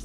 Hey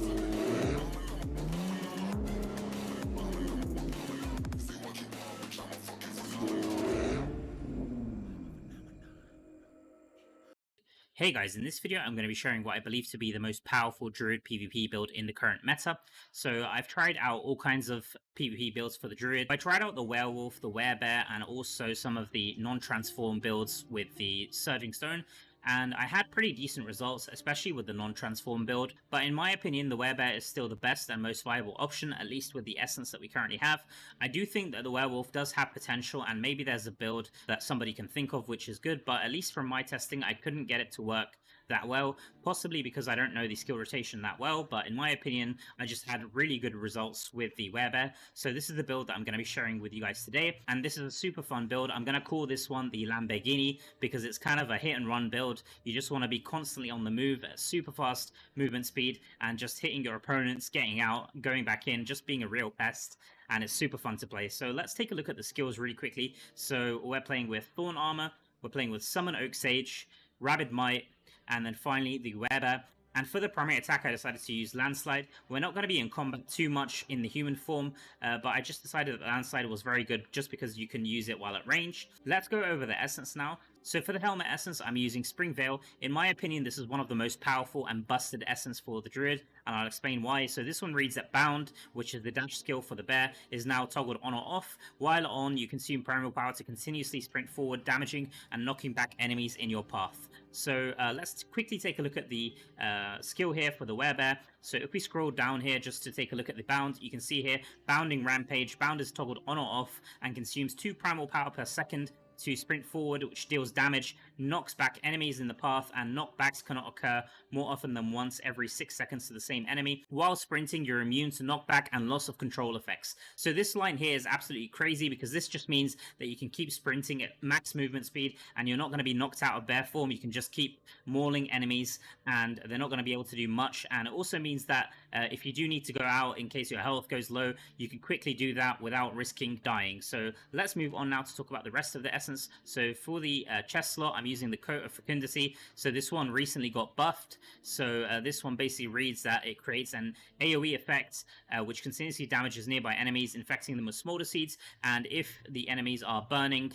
guys, in this video I'm going to be sharing what I believe to be the most powerful Druid PvP build in the current meta. So I've tried out all kinds of PvP builds for the Druid. I tried out the Werewolf, the Werebear, and also some of the non-transform builds with the Surging Stone. And I had pretty decent results, especially with the non-transform build. But in my opinion, the Werebear is still the best and most viable option, at least with the essence that we currently have. I do think that the Werewolf does have potential, and maybe there's a build that somebody can think of which is good, but at least from my testing, I couldn't get it to work that well, possibly because I don't know the skill rotation that well, but in my opinion, I just had really good results with the Werebear. So this is the build that I'm going to be sharing with you guys today, and this is a super fun build. I'm going to call this one the LamBEARghini because it's kind of a hit and run build. You just want to be constantly on the move at super fast movement speed and just hitting your opponents, getting out, going back in, just being a real pest. And it's super fun to play. So let's take a look at the skills really quickly. So we're playing with Thorn Armor, we're playing with Summon Oak Sage, Rabid Might, and then finally the Werebear. And for the primary attack, I decided to use Landslide. We're not going to be in combat too much in the human form, but I just decided that Landslide was very good just because you can use it while at range. Let's go over the essence now. So for the helmet essence, I'm using Spring Veil. In my opinion, this is one of the most powerful and busted essence for the Druid, and I'll explain why. So this one reads that Bound, which is the dash skill for the bear, is now toggled on or off. While on, you consume primal power to continuously sprint forward, damaging and knocking back enemies in your path. So let's quickly take a look at the skill here for the Werebear. So if we scroll down here just to take a look at the Bound, you can see here, Bounding Rampage. Bound is toggled on or off and consumes 2 primal power per second to sprint forward, which deals damage, knocks back enemies in the path, and knockbacks cannot occur more often than once every 6 seconds to the same enemy. While sprinting, you're immune to knockback and loss of control effects. So this line here is absolutely crazy because this just means that you can keep sprinting at max movement speed and you're not going to be knocked out of bear form. You can just keep mauling enemies and they're not going to be able to do much. And it also means that if you do need to go out in case your health goes low, you can quickly do that without risking dying. So let's move on now to talk about the rest of the essence. So for the chest slot, I'm using the Coat of Fecundity. So this one recently got buffed. So this one basically reads that it creates an AoE effect which continuously damages nearby enemies, infecting them with smolder seeds. And if the enemies are burning,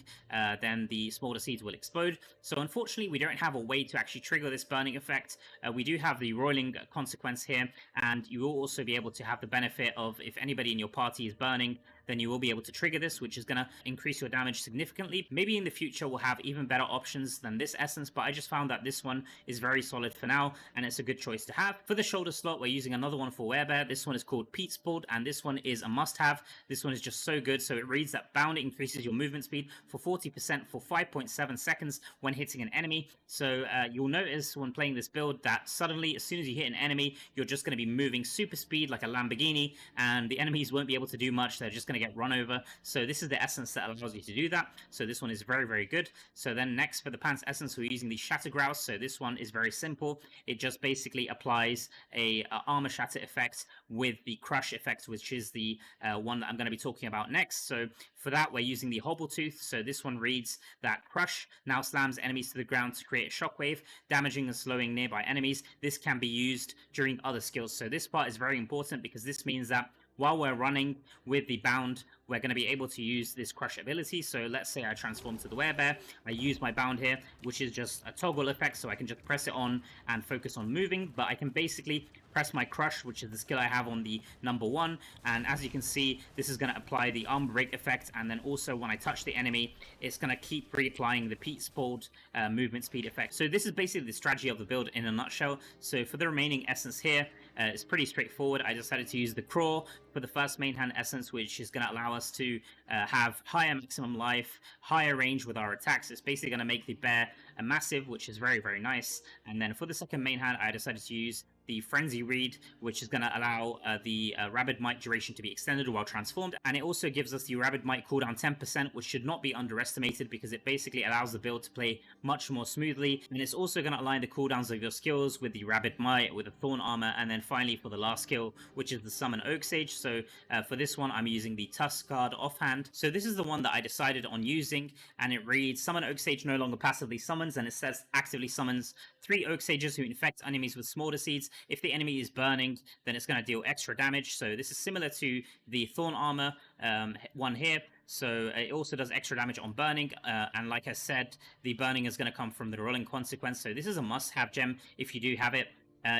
then the smolder seeds will explode. So unfortunately, we don't have a way to actually trigger this burning effect. We do have the roiling consequence here, and you will also be able to have the benefit of if anybody in your party is burning, then you will be able to trigger this, which is going to increase your damage significantly. Maybe in the future we'll have even better options than this essence, but I just found that this one is very solid for now, and it's a good choice to have. For the shoulder slot, we're using another one for Werebear. This one is called Pete's Board, and this one is a must-have. This one is just so good. So it reads that Bound increases your movement speed for 40% for 5.7 seconds when hitting an enemy. So you'll notice when playing this build that suddenly, as soon as you hit an enemy, you're just going to be moving super speed like a LamBEARghini, and the enemies won't be able to do much. They're just going to get run over. So this is the essence that allows you to do that. So this one is very, very good. So then next for the pants essence, we're using the Shatter Grouse. So this one is very simple. It just basically applies a armor shatter effect with the crush effect, which is the one that I'm going to be talking about next. So for that, we're using the Hobbletooth. So this one reads that Crush now slams enemies to the ground to create a shockwave, damaging and slowing nearby enemies. This can be used during other skills. So this part is very important because this means that while we're running with the Bound, we're going to be able to use this Crush ability. So let's say I transform to the Werebear. I use my Bound here, which is just a toggle effect, so I can just press it on and focus on moving. But I can basically press my Crush, which is the skill I have on the number 1. And as you can see, this is going to apply the armor break effect. And then also when I touch the enemy, it's going to keep reapplying the Pete's Board movement speed effect. So this is basically the strategy of the build in a nutshell. So for the remaining essence here, it's pretty straightforward. I decided to use the Craw for the first main hand essence, which is going to allow us to have higher maximum life, higher range with our attacks. It's basically going to make the bear a massive, which is very, very nice. And then for the second main hand, I decided to use the Frenzy Read, which is going to allow the Rabid Might duration to be extended while transformed, and it also gives us the Rabid Might cooldown 10%, which should not be underestimated because it basically allows the build to play much more smoothly, and it's also going to align the cooldowns of your skills with the Rabid Might, with the Thorn Armor, and then finally for the last skill, which is the Summon Oak Sage. So for this one, I'm using the Tusk Guard offhand. So this is the one that I decided on using, and it reads, Summon Oak Sage no longer passively summons, and it says actively summons 3 Oak Sages who infect enemies with Smolder Seeds. if the enemy is burning, then it's going to deal extra damage. So this is similar to the Thorn Armor one here. So it also does extra damage on burning, and like I said, the burning is going to come from the Rolling Consequence. So this is a must-have gem if you do have it.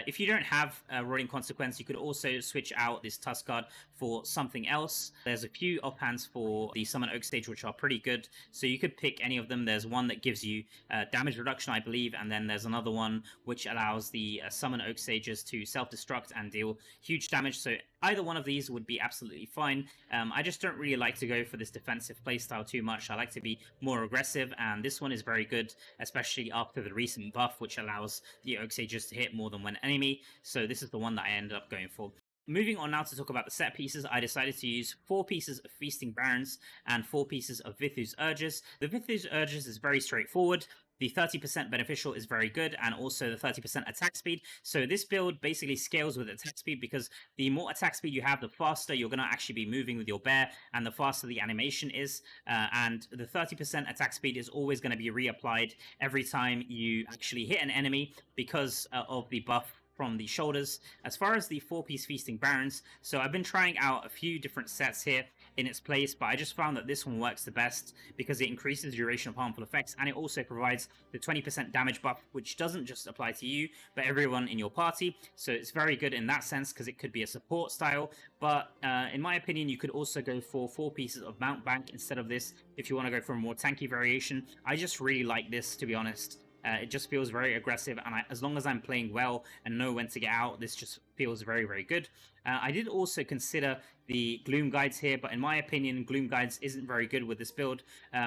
If you don't have a Rolling Consequence, you could also switch out this Tusk Guard for something else. There's a few offhands for the Summon Oak Stage which are pretty good, so you could pick any of them. There's one that gives you damage reduction, I believe, and then there's another one which allows the Summon Oak Sages to self-destruct and deal huge damage. So either one of these would be absolutely fine. I just don't really like to go for this defensive playstyle too much. I like to be more aggressive, and this one is very good, especially after the recent buff, which allows the Oak Sages to hit more than one enemy. So this is the one that I ended up going for. Moving on now to talk about the set pieces, I decided to use 4 pieces of Feasting Barons and 4 pieces of Vithu's Urges. The Vithu's Urges is very straightforward. The 30% beneficial is very good, and also the 30% attack speed. So this build basically scales with attack speed, because the more attack speed you have, the faster you're going to actually be moving with your bear, and the faster the animation is. And the 30% attack speed is always going to be reapplied every time you actually hit an enemy because of the buff from the shoulders. As far as the 4-piece Feasting Barons, so I've been trying out a few different sets here in its place, but I just found that this one works the best because it increases the duration of harmful effects, and it also provides the 20% damage buff, which doesn't just apply to you, but everyone in your party. So it's very good in that sense, because it could be a support style, but in my opinion, you could also go for 4 pieces of Mount Bank instead of this if you want to go for a more tanky variation. I just really like this, to be honest. It just feels very aggressive, and as long as I'm playing well and know when to get out, this just feels very, very good. I did also consider the Gloom Guides here, but in my opinion, Gloom Guides isn't very good with this build,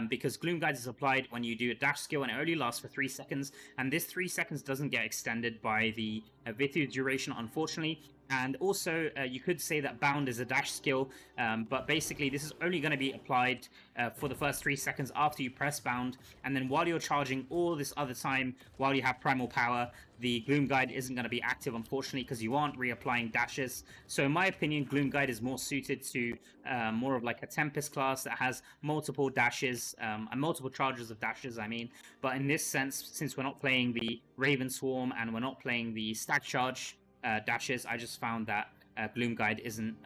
because Gloom Guides is applied when you do a dash skill, and it only lasts for 3 seconds, and this 3 seconds doesn't get extended by the Vithu duration, unfortunately. And also, you could say that Bound is a dash skill, but basically this is only going to be applied for the first 3 seconds after you press Bound, and then while you're charging all this other time, while you have Primal Power, the Gloom Guide isn't going to be active, unfortunately, because you aren't reapplying dashes. So in my opinion, Gloom Guide is more suited to more of like a Tempest class that has multiple dashes, and multiple charges of dashes, I mean. But in this sense, since we're not playing the Raven Swarm and we're not playing the Stack Charge dashes, I just found that Gloom Guide isn't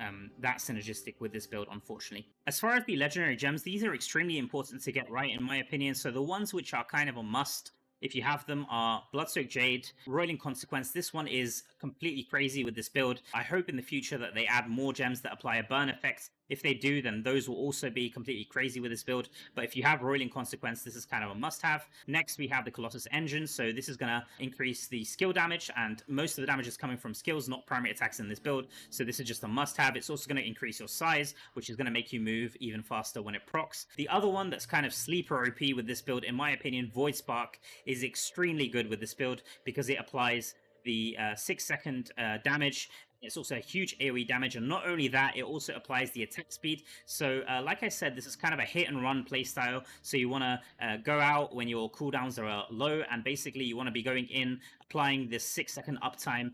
that synergistic with this build, unfortunately. As far as the legendary gems, these are extremely important to get right, in my opinion. So the ones which are kind of a must if you have them are Bloodsoaked Jade, Roiling Consequence. This one is completely crazy with this build. I hope in the future that they add more gems that apply a burn effect. If they do, then those will also be completely crazy with this build. But if you have Roiling Consequence, this is kind of a must-have. Next, we have the Colossus Engine. So this is going to increase the skill damage, and most of the damage is coming from skills, not primary attacks in this build. So this is just a must-have. It's also going to increase your size, which is going to make you move even faster when it procs. The other one that's kind of sleeper OP with this build, in my opinion, Void Spark, is extremely good with this build because it applies the 6-second damage. It's also a huge AoE damage, and not only that, it also applies the attack speed. So like I said, this is kind of a hit and run playstyle. So you want to go out when your cooldowns are low, and basically you want to be going in, applying this 6-second uptime,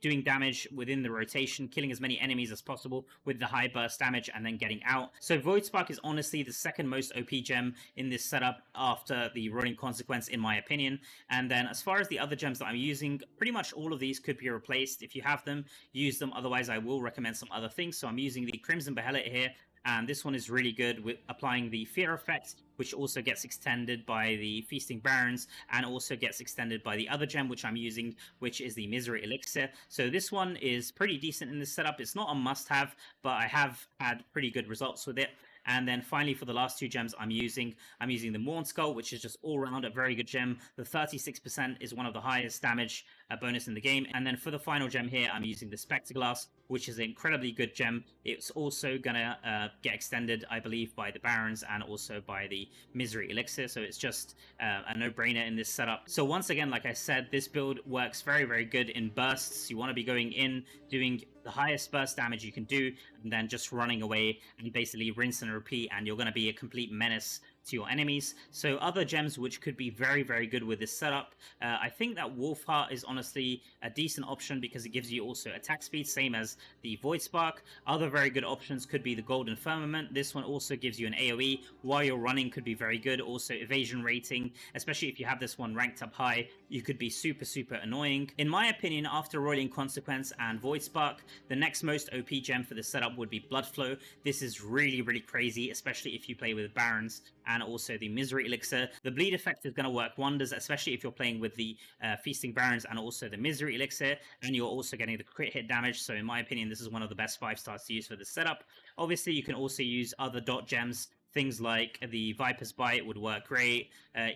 doing damage within the rotation, killing as many enemies as possible with the high burst damage, and then getting out. So Void Spark is honestly the second most OP gem in this setup after the Roiling Consequence, in my opinion. And then as far as the other gems that I'm using, pretty much all of these could be replaced. If you have them, use them. Otherwise, I will recommend some other things. So I'm using the Crimson Behelit here, and this one is really good with applying the Fear effect, which also gets extended by the Feasting Barons, and also gets extended by the other gem which I'm using, which is the Misery Elixir. So this one is pretty decent in this setup. It's not a must-have, but I have had pretty good results with it. And then finally, for the last 2 gems I'm using the Morn Skull, which is just all around a very good gem. The 36% is one of the highest damage bonus in the game. And then for the final gem here, I'm using the Spectre Glass, which is an incredibly good gem. It's also gonna get extended, I believe, by the Barons and also by the Misery Elixir. So it's just a no-brainer in this setup. So once again, like I said, this build works very, very good in bursts. You want to be going in, doing the highest burst damage you can do, and then just running away and basically rinse and repeat, and you're going to be a complete menace to your enemies. So other gems which could be very, very good with this setup, I think that Wolf Heart is honestly a decent option because it gives you also attack speed, same as the Void Spark. Other very good options could be the Golden Firmament. This one also gives you an AoE while you're running, could be very good. Also evasion rating, especially if you have this one ranked up high, you could be super, super annoying. In my opinion, after Roiling Consequence and Void Spark, the next most OP gem for this setup would be Blood Flow. This is really, really crazy, especially if you play with Barons and also the Misery Elixir. The bleed effect is going to work wonders, especially if you're playing with the Feasting Barons and also the Misery Elixir, and you're also getting the crit hit damage. So in my opinion, this is one of the best 5 stars to use for this setup. Obviously, you can also use other dot gems. Things like the Viper's Bite would work great.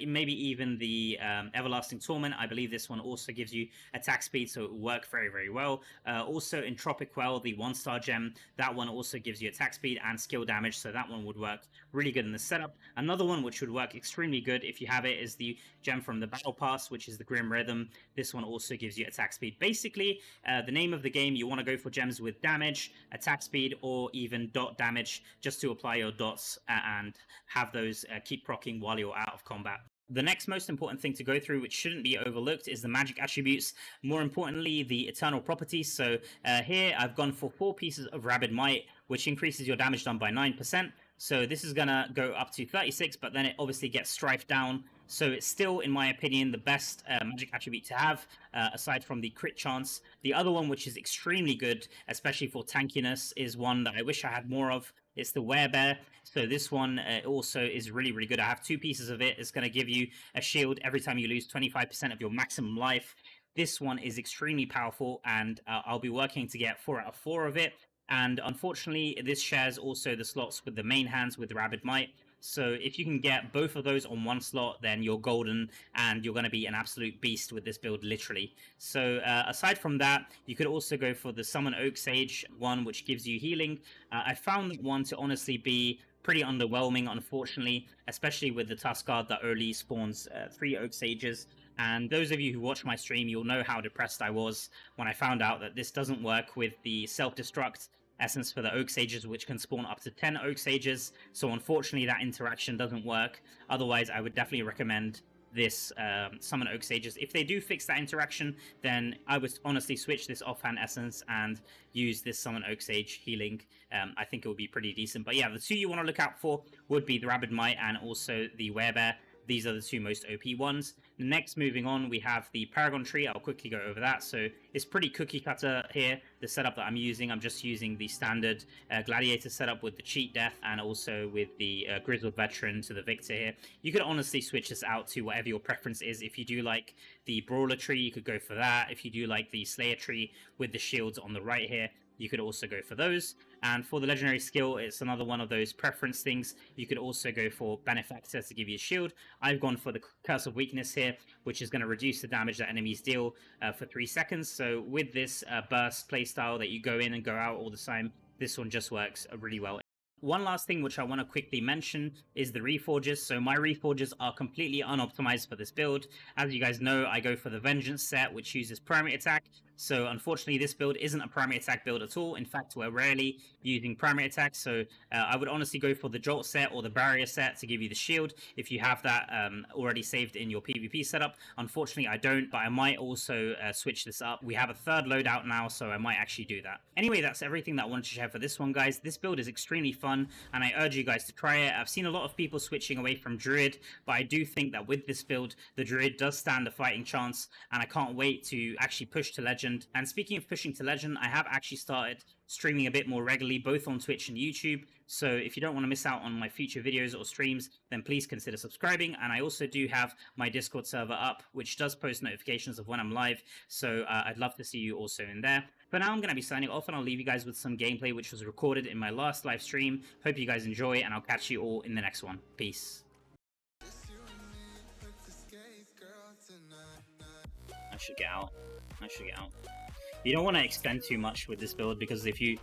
Maybe even the Everlasting Torment. I believe this one also gives you attack speed, so it will work very, very well. Also, Entropic Well, the 1-star gem, that one also gives you attack speed and skill damage, so that one would work really good in the setup. Another one which would work extremely good if you have it is the gem from the Battle Pass, which is the Grim Rhythm. This one also gives you attack speed. Basically, the name of the game, you want to go for gems with damage, attack speed, or even dot damage, just to apply your dots and have those keep proccing while you're out of combat. The next most important thing to go through, which shouldn't be overlooked, is the magic attributes. More importantly, the eternal properties. So here I've gone for 4 pieces of Rabid Might, which increases your damage done by 9%. So this is going to go up to 36, but then it obviously gets strifed down. So it's still, in my opinion, the best magic attribute to have, aside from the crit chance. The other one, which is extremely good, especially for tankiness, is one that I wish I had more of. It's the Werebear. So this one also is really, really good. I have 2 pieces of it. It's going to give you a shield every time you lose 25% of your maximum life. This one is extremely powerful, and I'll be working to get 4 out of 4 of it. And unfortunately, this shares also the slots with the main hands with Rabid Might. So if you can get both of those on one slot, then you're golden and you're going to be an absolute beast with this build, literally. So aside from that, you could also go for the Summon Oak Sage one, which gives you healing. I found that one to honestly be pretty underwhelming, unfortunately, especially with the Tuskguard that only spawns 3 Oak Sages. And those of you who watch my stream, you'll know how depressed I was when I found out that this doesn't work with the self-destruct essence for the Oak Sages, which can spawn up to 10 Oak Sages. So unfortunately, that interaction doesn't work. Otherwise, I would definitely recommend this Summon Oak Sages. If they do fix that interaction, then I would honestly switch this offhand essence and use this Summon Oak Sage healing. I think it would be pretty decent. But yeah, the 2 you want to look out for would be the Rabid Might and also the Werebear. These are the 2 most OP ones. Next, moving on, we have the Paragon Tree. I'll quickly go over that. So it's pretty cookie cutter here. The setup that I'm using, I'm just using the standard Gladiator setup with the Cheat Death and also with the Grizzled Veteran to the Victor here. You could honestly switch this out to whatever your preference is. If you do like the Brawler Tree, you could go for that. If you do like the Slayer Tree with the shields on the right here, you could also go for those. And for the legendary skill, it's another one of those preference things. You could also go for Benefactor to give you a shield. I've gone for the Curse of Weakness here, which is going to reduce the damage that enemies deal for 3 seconds. So with this burst playstyle that you go in and go out all the time, this one just works really well. One last thing which I want to quickly mention is the Reforges. So my Reforges are completely unoptimized for this build. As you guys know, I go for the Vengeance set, which uses primary attack. So unfortunately, this build isn't a primary attack build at all. In fact, we're rarely using primary attack. So I would honestly go for the Jolt set or the Barrier set to give you the shield if you have that already saved in your PvP setup. Unfortunately, I don't, but I might also switch this up. We have a 3rd loadout now, so I might actually do that. Anyway, that's everything that I wanted to share for this one, guys. This build is extremely fun, and I urge you guys to try it. I've seen a lot of people switching away from Druid, but I do think that with this build, the Druid does stand a fighting chance, and I can't wait to actually push to Legend. And speaking of pushing to Legend, I have actually started streaming a bit more regularly, both on Twitch and YouTube. So if you don't want to miss out on my future videos or streams, then please consider subscribing. And I also do have my Discord server up, which does post notifications of when I'm live. So I'd love to see you also in there. For now, I'm going to be signing off, and I'll leave you guys with some gameplay which was recorded in my last live stream. Hope you guys enjoy, and I'll catch you all in the next one. Peace. I should get out. You don't want to extend too much with this build, because if you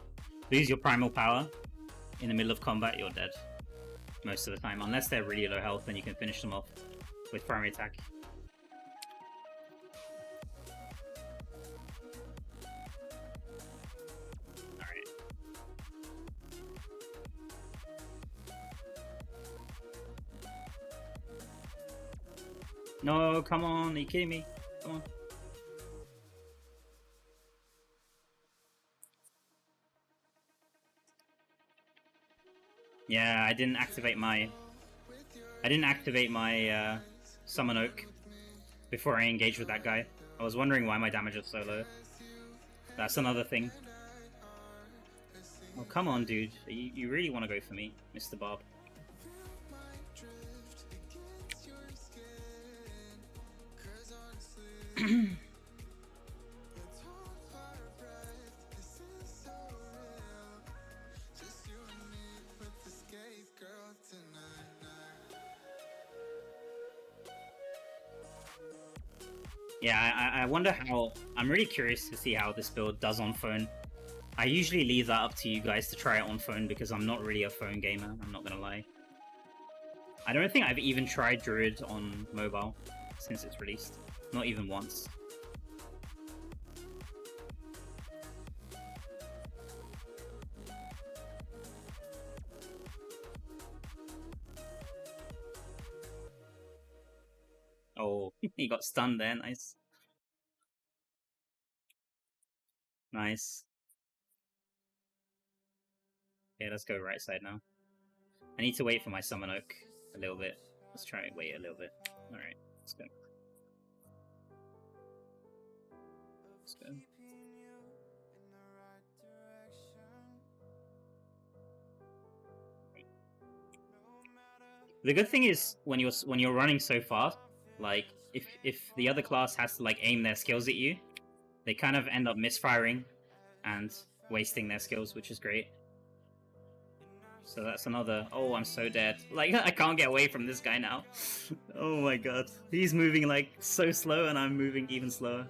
lose your primal power in the middle of combat, you're dead most of the time. Unless they're really low health, then you can finish them off with primary attack. Alright. No, come on, are you kidding me? Come on. Yeah, I didn't activate my Summon Oak before I engaged with that guy. I was wondering why my damage was so low. That's another thing. Oh, come on, dude. You really want to go for me, Mr. Bob. Yeah, I wonder how... I'm really curious to see how this build does on phone. I usually leave that up to you guys to try it on phone because I'm not really a phone gamer, I'm not gonna lie. I don't think I've even tried Druid on mobile since it's released. Not even once. Oh, he got stunned there, nice. Nice. Okay, let's go right side now. I need to wait for my Summon Oak a little bit. Let's try and wait a little bit. Alright, let's go. Let's go. The good thing is when you're running so fast, like if the other class has to like aim their skills at you, they kind of end up misfiring and wasting their skills, which is great. So that's another... Oh, I'm so dead. Like, I can't get away from this guy now. Oh my god. He's moving, like, so slow, and I'm moving even slower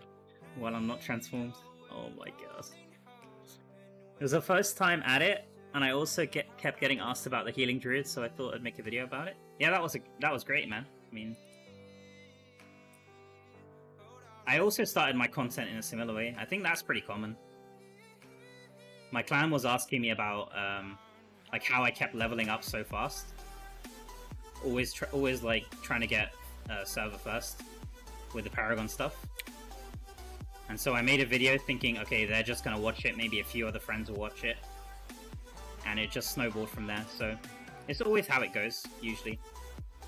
while I'm not transformed. Oh my god. It was the first time at it, and I also kept getting asked about the Healing Druid, so I thought I'd make a video about it. Yeah, that was great, man. I mean... I also started my content in a similar way. I think that's pretty common. My clan was asking me about, like how I kept leveling up so fast. Always like trying to get server first with the Paragon stuff. And so I made a video thinking, okay, they're just gonna watch it. Maybe a few other friends will watch it, and it just snowballed from there. So it's always how it goes, usually.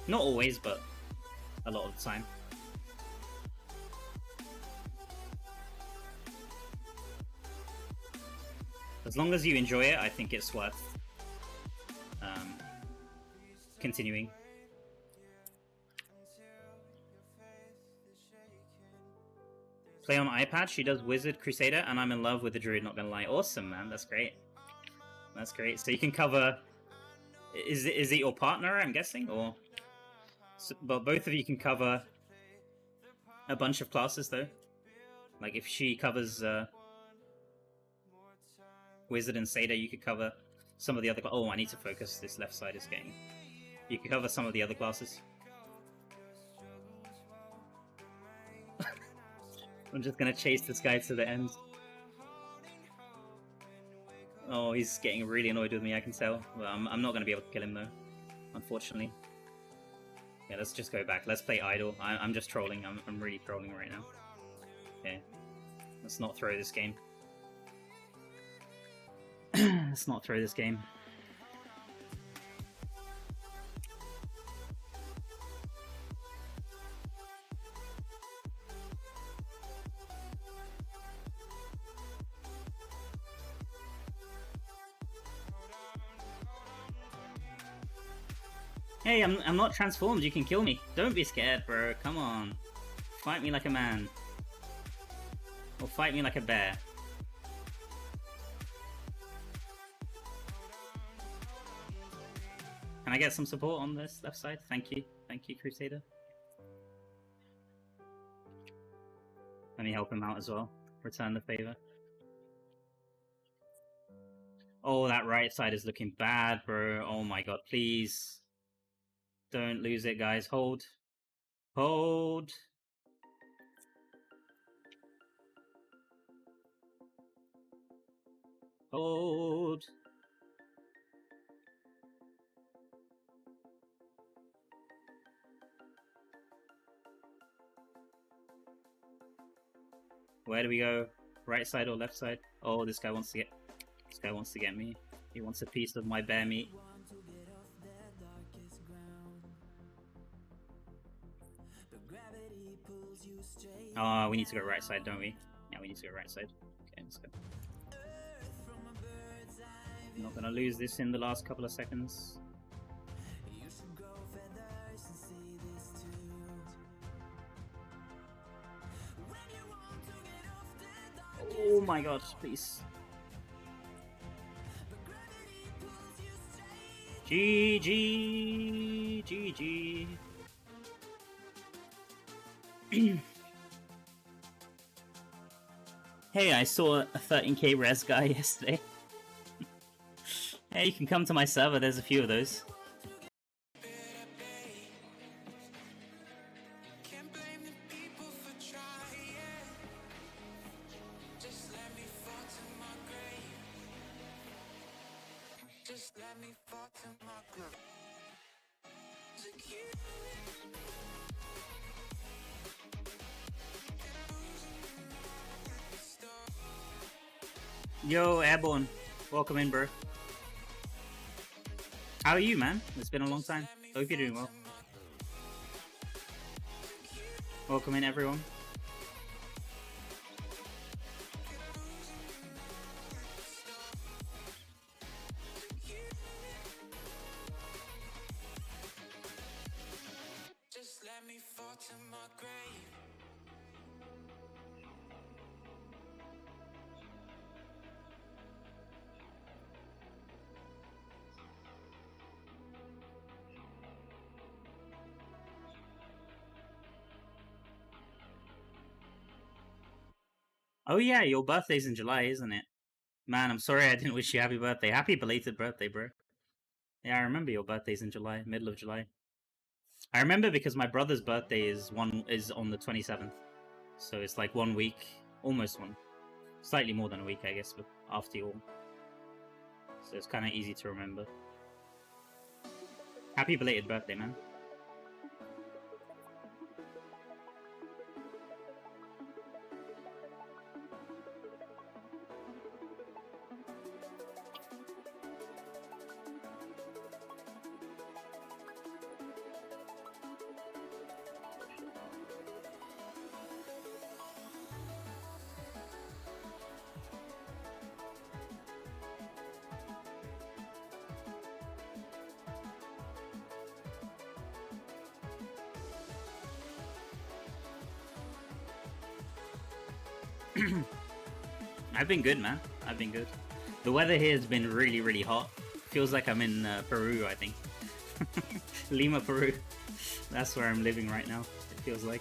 Not always, but a lot of the time. As long as you enjoy it, I think it's worth continuing. Play on iPad, she does Wizard, Crusader, and I'm in love with the Druid, not gonna lie. Awesome, man, that's great. That's great. So you can cover... Is it your partner, I'm guessing? Or... So, but both of you can cover a bunch of classes, though. Like, if she covers Wizard and Satyr, you could cover some of the other... Oh, I need to focus. This left side is getting... You could cover some of the other classes. I'm just gonna chase this guy to the end. Oh, he's getting really annoyed with me, I can tell. Well, I'm not gonna be able to kill him, though. Unfortunately. Yeah, let's just go back. Let's play idle. I'm just trolling. I'm really trolling right now. Okay. Let's not throw this game. Let's not throw this game. Hey, I'm not transformed. You can kill me. Don't be scared, bro. Come on. Fight me like a man. Or fight me like a bear. Can I get some support on this left side? Thank you. Thank you, Crusader. Let me help him out as well. Return the favor. Oh, that right side is looking bad, bro. Oh my god, please. Don't lose it, guys. Hold. Hold. Hold. Where do we go? Right side or left side? Oh, this guy wants to get me. He wants a piece of my bear meat. Oh, we need to go right side, don't we? Yeah, we need to go right side. Okay, let's go. I'm not gonna lose this in the last couple of seconds. Oh my god, please. GG, GG. Hey, I saw a 13k res guy yesterday. Hey, you can come to my server, there's a few of those. Yo, Airborne. Welcome in, bro. How are you, man? It's been a long time. Hope you're doing well. Welcome in, everyone. Oh yeah, your birthday's in July, isn't it? Man, I'm sorry I didn't wish you happy birthday. Happy belated birthday, bro. Yeah, I remember your birthday's in July, middle of July. I remember because my brother's birthday is on the 27th. So it's like 1 week, almost one. Slightly more than a week, I guess, but after you all. So it's kind of easy to remember. Happy belated birthday, man. I've been good, man. I've been good. The weather here has been really, really hot. Feels like I'm in Peru, I think. Lima, Peru. That's where I'm living right now, it feels like.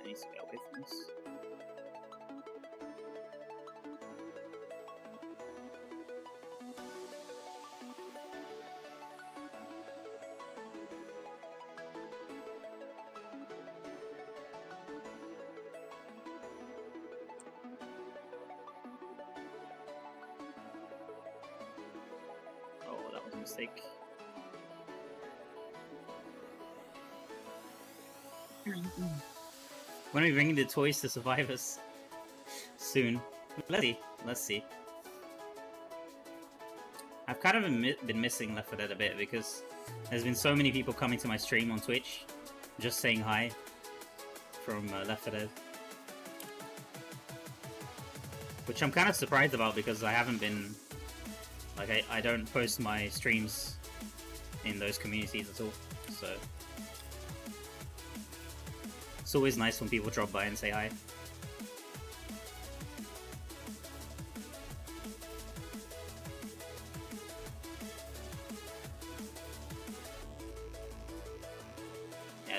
To get away from this. Oh, that was a mistake. When are we bringing the toys to survivors? Soon. Let's see. Let's see. I've kind of been missing Left 4 Dead a bit because there's been so many people coming to my stream on Twitch just saying hi from Left 4 Dead. Which I'm kind of surprised about because I haven't been... Like, I don't post my streams in those communities at all, so... It's always nice when people drop by and say hi.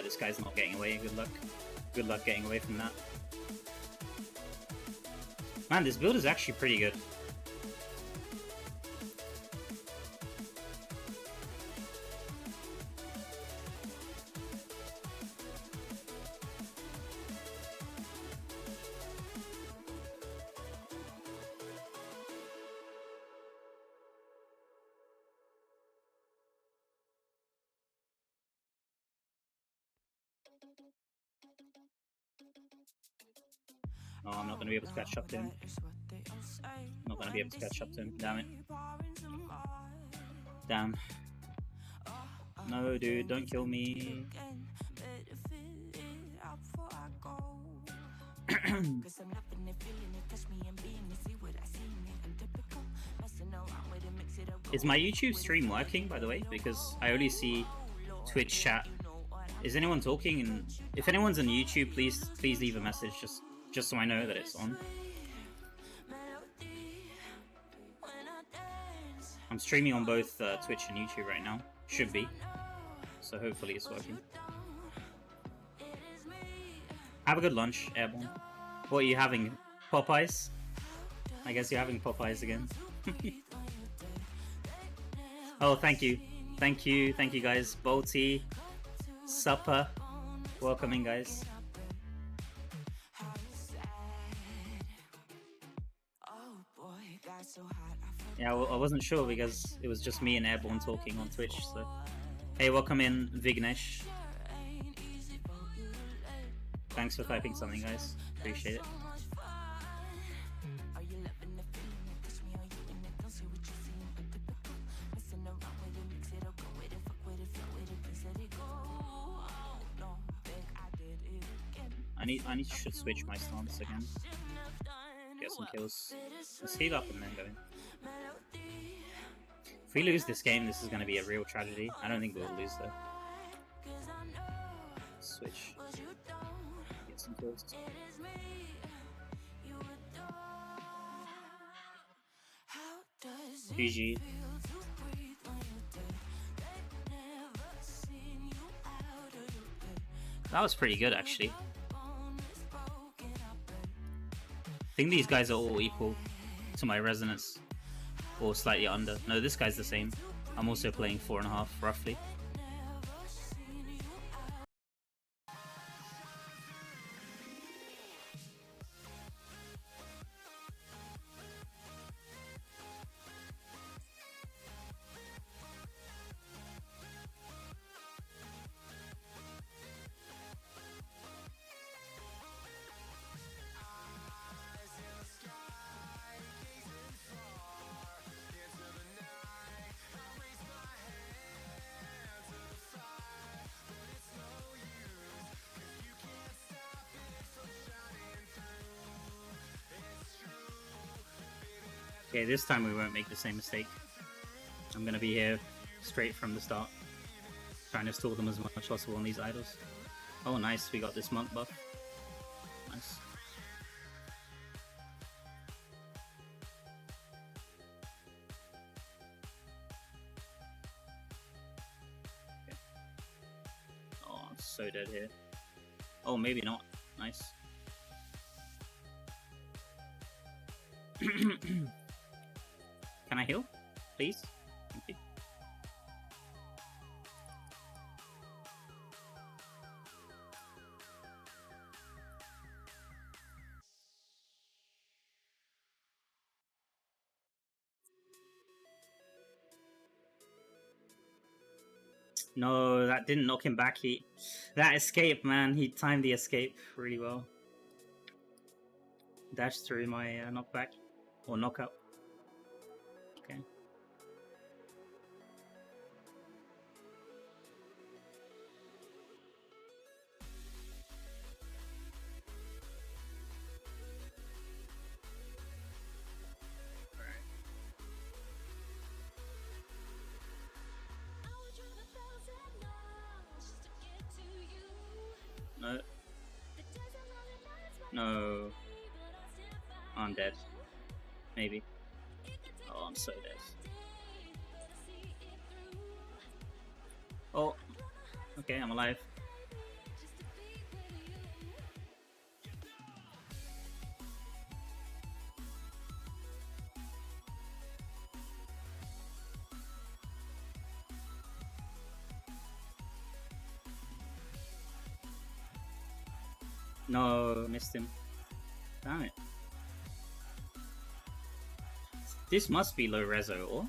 this guy's not getting away. Good luck. Good luck getting away from that. Man, this build is actually pretty good. Oh, I'm not going to be able to catch up to him. I'm not going to be able to catch up to him. Damn it. Damn. No, dude, don't kill me. Is my YouTube stream working, by the way? Because I only see Twitch chat. Is anyone talking? And if anyone's on YouTube, please leave a message just so I know that it's on. I'm streaming on both Twitch and YouTube right now. Should be. So hopefully it's working. Have a good lunch, Airborne. What are you having? Popeyes? I guess you're having Popeyes again. Oh, thank you. Thank you guys. Bolty, Supper. Welcome in, guys. Yeah, I wasn't sure because it was just me and Airborne talking on Twitch, so... Hey, welcome in, Vignesh. Thanks for typing something, guys. Appreciate it. I need to switch my stance again. Get some kills. Let's heal up and then go in. If we lose this game, this is going to be a real tragedy. I don't think we'll lose though. Switch. Get some kills. GG. That was pretty good, actually. I think these guys are all equal to my resonance, or slightly under. No, this guy's the same. I'm also playing 4.5 roughly. Okay, this time we won't make the same mistake. I'm gonna be here straight from the start, trying to stall them as much as possible on these idols. Oh nice, we got this monk buff. Nice. Okay. Oh, I'm so dead here. Oh, maybe not. Nice. Can I heal, please? Thank you. No, that didn't knock him back. That escape, man, he timed the escape really well. Dashed through my knockback or knockout. Okay. No. No. I'm dead. Maybe. Oh, I'm so dead. Oh. Okay, I'm alive. No, missed him. Damn it. This must be low reso, or?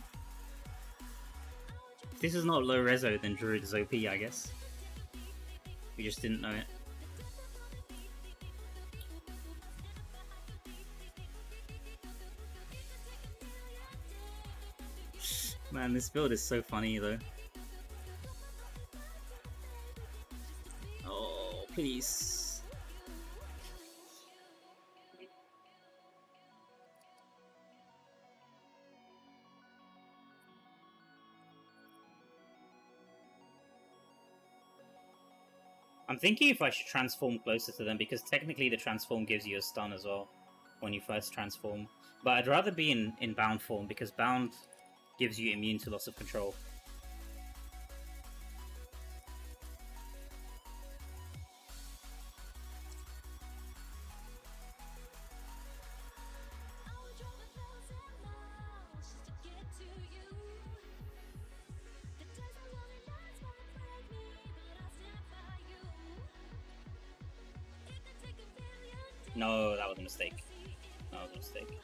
If this is not low reso, then Druid is OP, I guess. We just didn't know it. Man, this build is so funny though. Oh, please. I'm thinking if I should transform closer to them, because technically the transform gives you a stun as well when you first transform. But I'd rather be in bound form, because bound gives you immune to loss of control. No, that was a mistake. That was a mistake.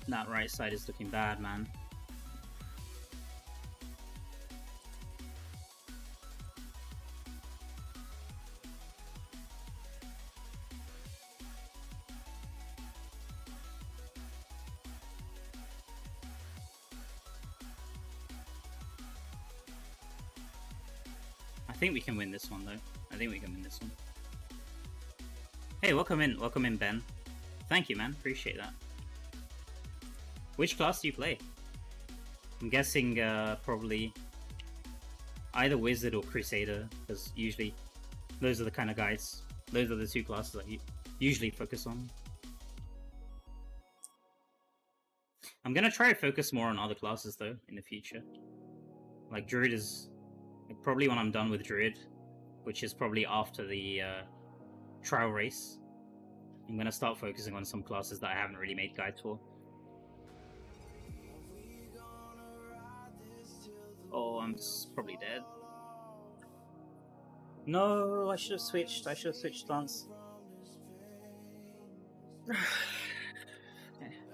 That right side is looking bad, man. I think we can win this one, though. I think we can win this one. Hey, welcome in, Ben. Thank you, man. Appreciate that. Which class do you play? I'm guessing probably either Wizard or Crusader, because usually those are the kind of guys. Those are the two classes I usually focus on. I'm gonna try to focus more on other classes though in the future. Like Druid is probably when I'm done with Druid, which is probably after the trial race. I'm gonna start focusing on some classes that I haven't really made guides for. Oh, I'm probably dead. No, I should have switched. I should have switched stance. Okay,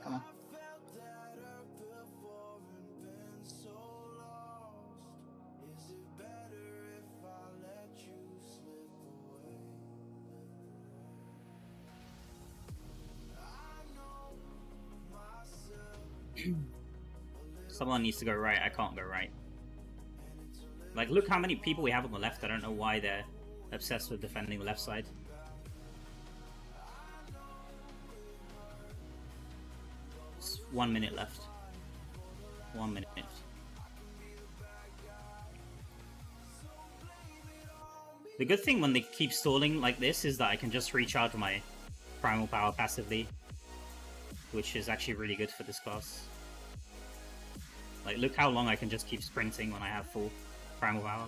come on. Someone needs to go right. I can't go right. Like, look how many people we have on the left. I don't know why they're obsessed with defending the left side. It's 1 minute left. 1 minute. The good thing when they keep stalling like this is that I can just recharge my primal power passively, which is actually really good for this class. Like, look how long I can just keep sprinting when I have full primal power.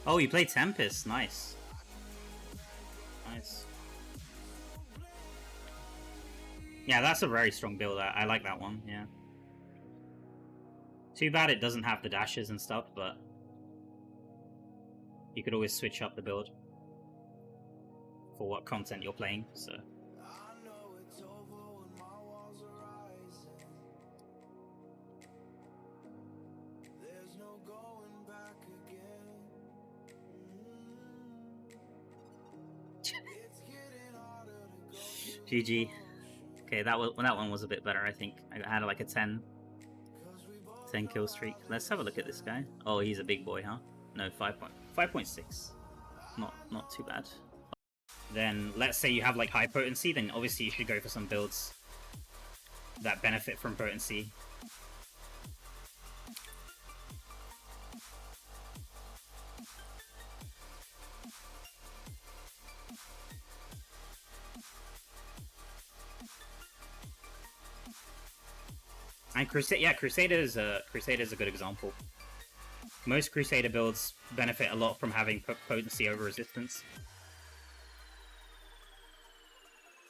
Oh, you play Tempest. Nice. Nice. Yeah, that's a very strong build. I like that one, yeah. Too bad it doesn't have the dashes and stuff, but you could always switch up the build for what content you're playing, so... GG. Okay, that one was a bit better, I think. I had like a 10 kill streak. Let's have a look at this guy. Oh, he's a big boy, huh? No, 5.6. Not too bad. Then let's say you have like high potency, then obviously you should go for some builds that benefit from potency. And Crusader is a good example. Most Crusader builds benefit a lot from having potency over resistance.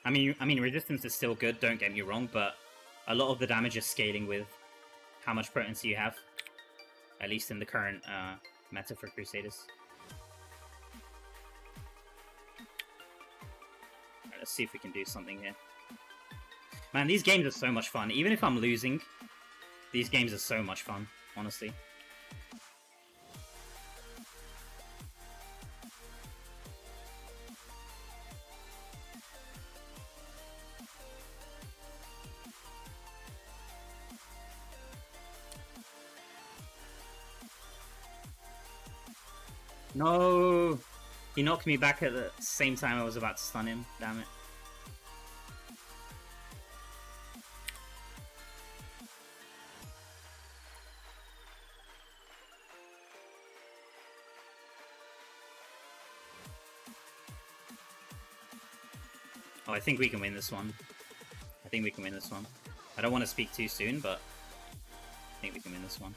I mean, resistance is still good, don't get me wrong, but a lot of the damage is scaling with how much potency you have, at least in the current meta for Crusaders. Right, let's see if we can do something here. Man, these games are so much fun. Even if I'm losing, these games are so much fun, honestly. No! He knocked me back at the same time I was about to stun him. Damn it. Oh, I think we can win this one. I think we can win this one. I don't want to speak too soon, but I think we can win this one.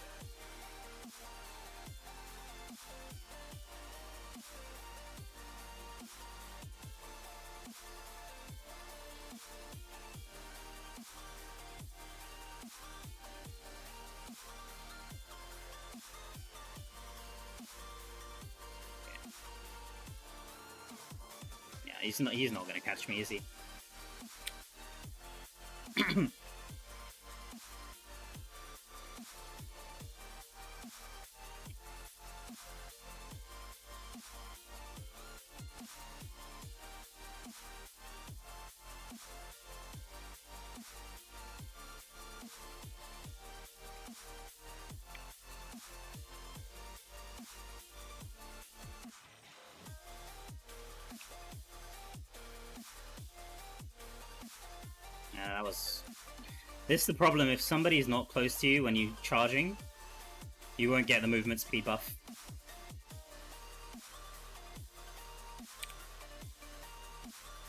He's not gonna catch me, is he? That was... This is the problem, if somebody's not close to you when you're charging, you won't get the movement speed buff.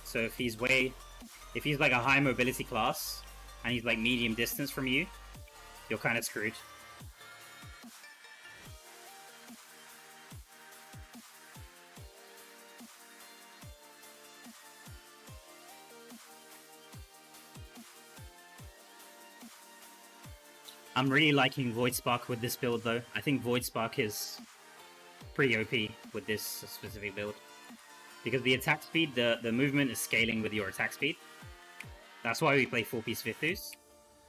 So if he's like a high mobility class, and he's like medium distance from you, you're kind of screwed. I'm really liking Void Spark with this build though. I think Void Spark is pretty OP with this specific build. Because the attack speed, the movement is scaling with your attack speed. That's why we play 4-piece Vithus.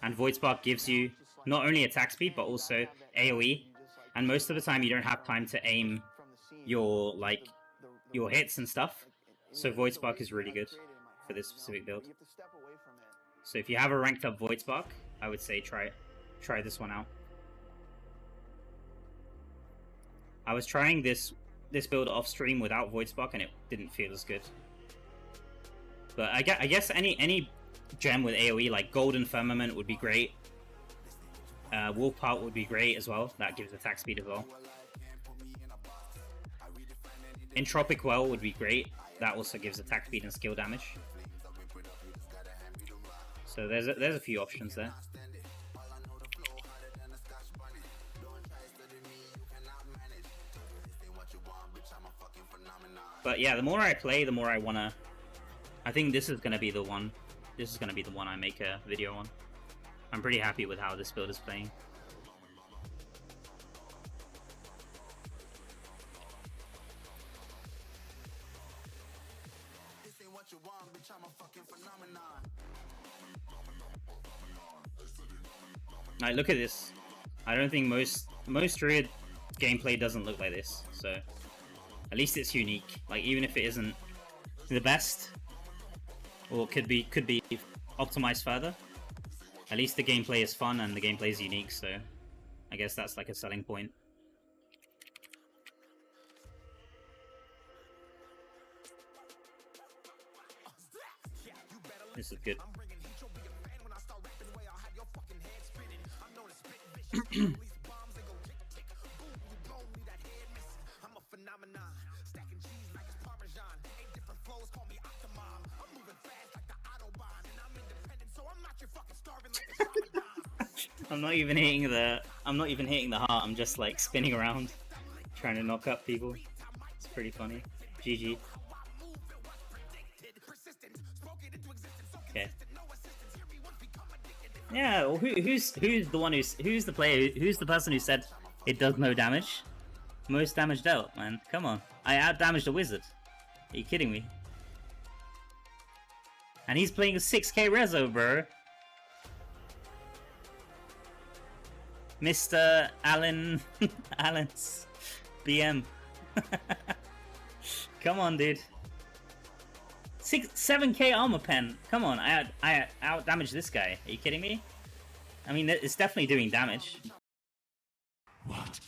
And Void Spark gives you not only attack speed, but also AoE. And most of the time you don't have time to aim your hits and stuff. So Void Spark is really good for this specific build. So if you have a ranked up Void Spark, I would say try this one out. I was trying this build off stream without Void Spark and it didn't feel as good. But I guess any gem with AoE like Golden Firmament would be great. Wolf Heart would be great as well. That gives attack speed as well. Entropic Well would be great. That also gives attack speed and skill damage. So there's a few options there. But yeah, the more I play, the more I wanna... I think this is gonna be the one. This is gonna be the one I make a video on. I'm pretty happy with how this build is playing. Like, look at this. I don't think most Druid gameplay doesn't look like this, so... At least it's unique. Like, even if it isn't the best, or could be optimized further, at least the gameplay is fun and the gameplay is unique, so I guess that's like a selling point. This is good. I'm not even hitting the heart. I'm just like spinning around, trying to knock up people. It's pretty funny. GG. Okay. Yeah. Well, who's the person who said it does no damage? Most damage dealt, man. Come on. I out-damaged a wizard. Are you kidding me? And he's playing a 6k rezo, bro. Mr. Allen's BM. Come on, dude. 7k armor pen. Come on, I out-damaged this guy. Are you kidding me? I mean, it's definitely doing damage. What?